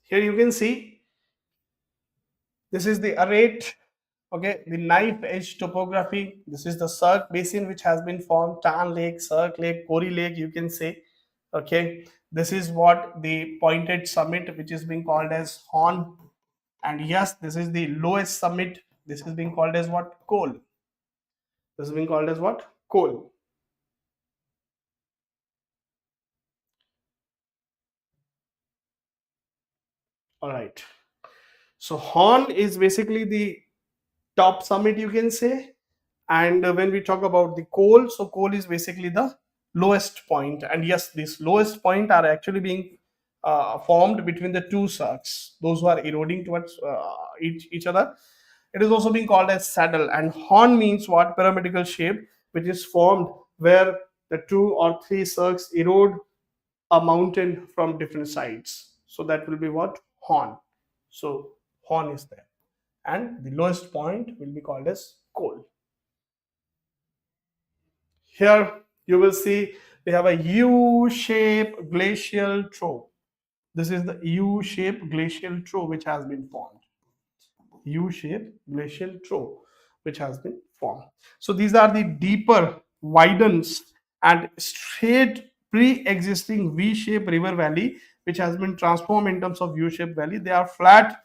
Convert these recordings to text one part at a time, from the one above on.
Here you can see this is the arête, okay, the knife edge topography. This is the Cirque basin which has been formed, Tan Lake, Cirque Lake, Kori Lake, you can say. Okay, this is what the pointed summit which is being called as horn, and yes, this is the lowest summit. This is being called as what? Col. This is being called as what? Col. All right. So horn is basically the top summit, you can say. And when we talk about the col, so col is basically the lowest point. And yes, this lowest point are actually being formed between the two cirques, those who are eroding towards each other. It is also being called as saddle. And horn means what? Pyramidal shape, which is formed where the two or three cirques erode a mountain from different sides. So that will be what? Horn. So horn is there. And the lowest point will be called as col. Here you will see we have a U-shaped glacial trough. This is the U-shaped glacial trough which has been formed. U-shaped glacial trough which has been formed. So these are the deeper, widens and straight pre-existing V-shaped river valley which has been transformed in terms of U-shaped valley. They are flat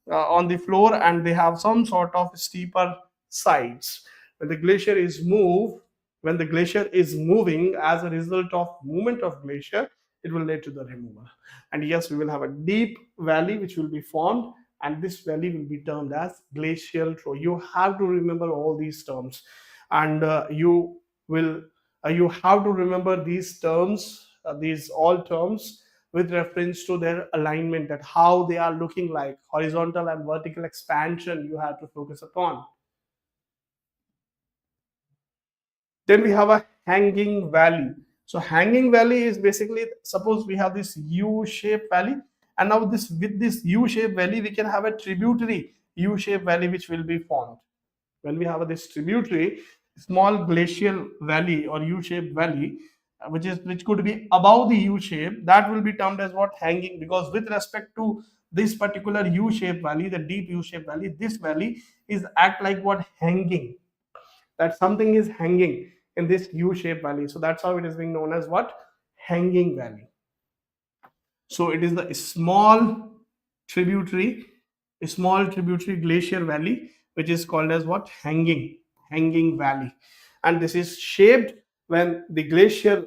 on the floor and they have some sort of steeper sides. When the glacier is moved, when the glacier is moving as a result of movement of glacier, it will lead to the removal. And yes, we will have a deep valley which will be formed, and this valley will be termed as glacial trough. You have to remember all these terms, and you have to remember these terms, these all terms with reference to their alignment, that how they are looking like, horizontal and vertical expansion you have to focus upon. Then we have a hanging valley. So hanging valley is basically, suppose we have this U-shaped valley, and now this with this U-shaped valley we can have a tributary U-shaped valley which will be formed. When we have this tributary small glacial valley or U-shaped valley, which could be above the U shape, that will be termed as what? Hanging, because with respect to this particular U-shaped valley, the deep U-shaped valley, this valley is act like what? Hanging, that something is hanging in this U-shaped valley. So that's how it is being known as what? Hanging valley. So it is the tributary, small tributary glacier valley, which is called as what? Hanging valley. And this is shaped when the glacier.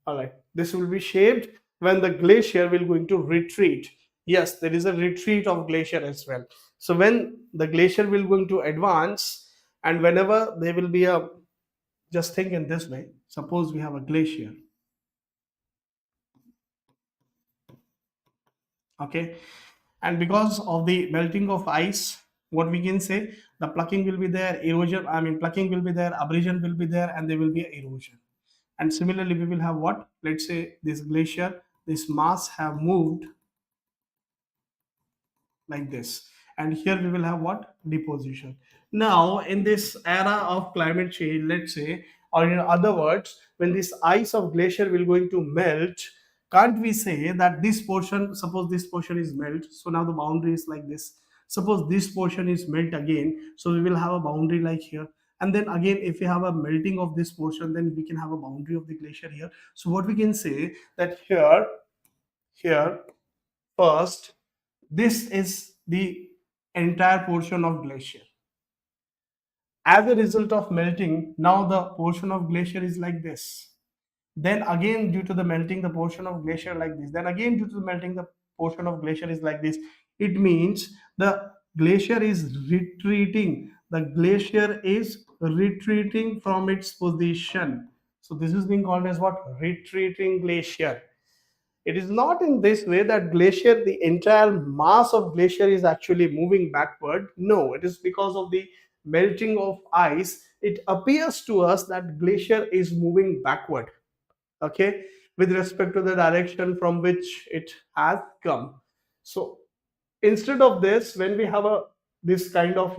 All right, this will be shaped when the glacier will going to retreat. Yes, there is a retreat of glacier as well. So when the glacier will going to advance, and whenever there will be a, just think in this way, suppose we have a glacier, okay, and because of the melting of ice, what we can say, the plucking will be there, erosion, I mean plucking will be there, abrasion will be there, and there will be erosion. And similarly we will have what? Let's say this glacier, this mass have moved like this, and here we will have what? Deposition. Now in this era of climate change, let's say, or in other words, when this ice of glacier will going to melt, can't we say that this portion, suppose this portion is melt, so now the boundary is like this, suppose this portion is melt again, so we will have a boundary like here, and then again if we have a melting of this portion, then we can have a boundary of the glacier here. So what we can say, that here first, this is the entire portion of glacier. As a result of melting, now the portion of glacier is like this. Then again, due to the melting, the portion of glacier like this. Then again, due to the melting, the portion of glacier is like this. It means the glacier is retreating. The glacier is retreating from its position. So this is being called as what? Retreating glacier. It is not in this way that glacier, the entire mass of glacier is actually moving backward. No, it is because of the melting of ice. It appears to us that glacier is moving backward, okay, with respect to the direction from which it has come. So instead of this, when we have a this kind of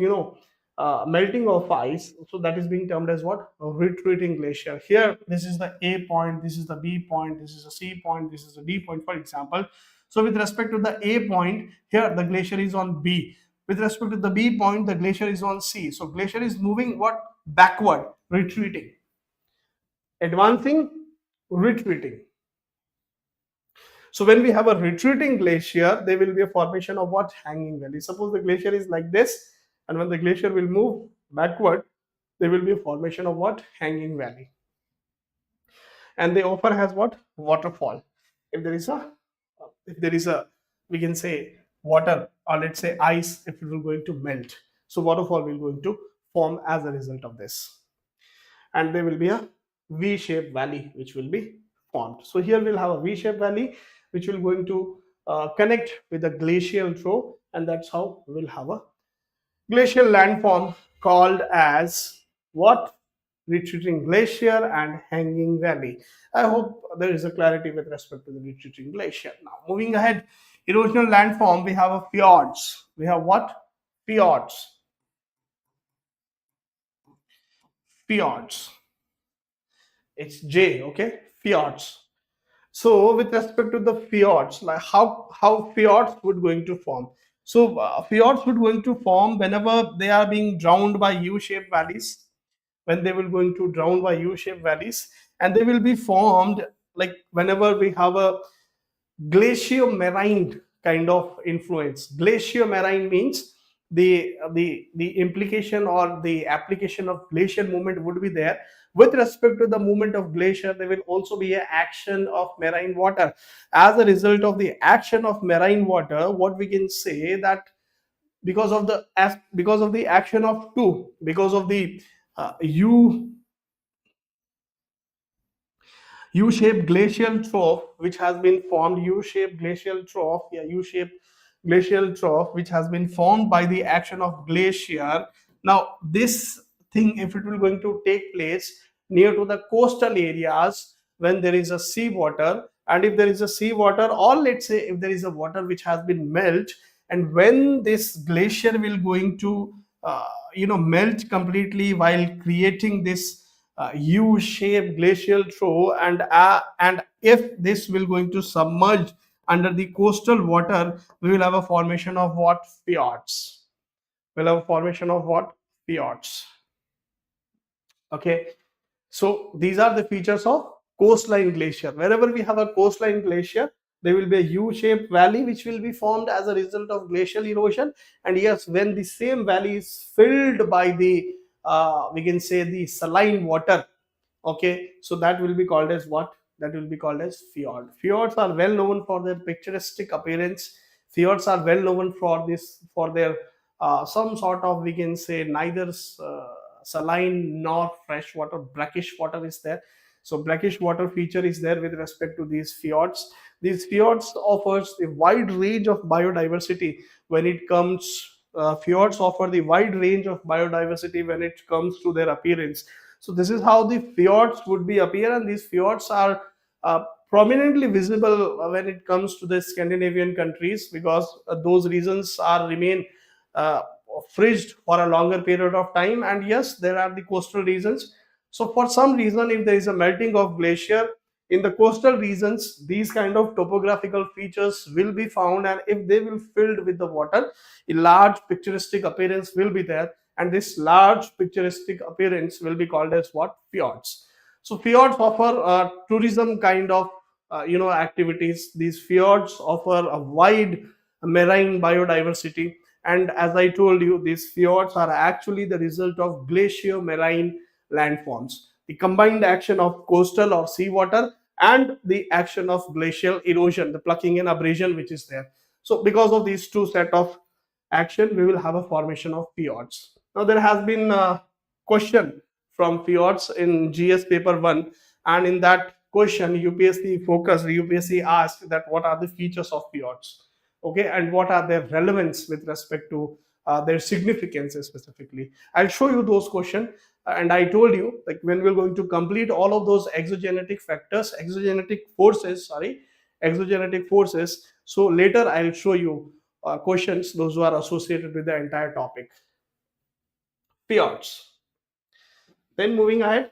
melting of ice, so that is being termed as what? A retreating glacier. Here, this is the A point, this is the B point, this is a C point, this is a D point, for example. So with respect to the A point, here the glacier is on B. With respect to the B point, the glacier is on C. So glacier is moving what? Backward, retreating. Advancing, retreating. So when we have a retreating glacier, there will be a formation of what? Hanging valley. Suppose the glacier is like this, and when the glacier will move backward, there will be a formation of what? Hanging valley. And they often has what? Waterfall. If there is a, we can say water, or let's say ice, if it will going to melt, so waterfall will going to form as a result of this. And there will be a V-shaped valley which will be formed. So here we'll have a V-shaped valley which will going to connect with the glacial trough, and that's how we'll have a glacial landform called as what? Retreating glacier and hanging valley. I hope there is a clarity with respect to the retreating glacier. Now moving ahead, erosional landform, we have a fjords. We have what? Fjords. Fjords. It's J, okay? Fjords. So with respect to the fjords, like how fjords would going to form. So fjords would going to form whenever they are being drowned by U-shaped valleys, when they will going to drown by U-shaped valleys, and they will be formed like whenever we have a glacial-marine kind of influence. Glacial-marine means the implication or the application of glacial movement would be there. With respect to the movement of glacier, there will also be an action of marine water. As a result of the action of marine water, what we can say that because of the action of two, because of the U-shaped glacial trough which has been formed, U-shaped glacial trough, yeah, U-shaped glacial trough which has been formed by the action of glacier. Now this thing, if it will going to take place near to the coastal areas when there is a sea water, and if there is a sea water, or let's say if there is a water which has been melt, and when this glacier will going to melt completely while creating this U-shaped glacial trough, and if this will going to submerge under the coastal water, we will have a formation of what? Fjords. We'll have a formation of what? Fjords. Okay. So these are the features of coastline glacier. Wherever we have a coastline glacier, there will be a U-shaped valley which will be formed as a result of glacial erosion. And yes, when the same valley is filled by the we can say the saline water, okay, so that will be called as what? That will be called as fjord. Fjords are well known for their picturesque appearance. Fjords are well known for their some sort of, we can say, neither saline nor fresh water, brackish water is there. So brackish water feature is there with respect to these fjords. These fjords offers a wide range of biodiversity when it comes. Fjords offer the wide range of biodiversity when it comes to their appearance. So this is how the fjords would be appear, and these fjords are prominently visible when it comes to the Scandinavian countries, because those regions are remain uh, fridged for a longer period of time. And yes, there are the coastal regions. So for some reason, if there is a melting of glacier in the coastal regions, these kind of topographical features will be found, and if they will filled with the water, a large picturesque appearance will be there, and this large picturesque appearance will be called as what? Fjords. So fjords offer tourism kind of activities. These fjords offer a wide marine biodiversity, and as I told you, these fjords are actually the result of glacial-marine landforms, the combined action of coastal or seawater and the action of glacial erosion, the plucking and abrasion which is there. So because of these two set of action, we will have a formation of fjords. Now there has been a question from fjords in GS paper 1, and in that question UPSC asked that what are the features of fjords, okay, and what are their relevance with respect to their significance specifically. I'll show you those questions. And I told you, like, when we're going to complete all of those exogenetic forces, so later I'll show you questions those who are associated with the entire topic. fjords. Then moving ahead,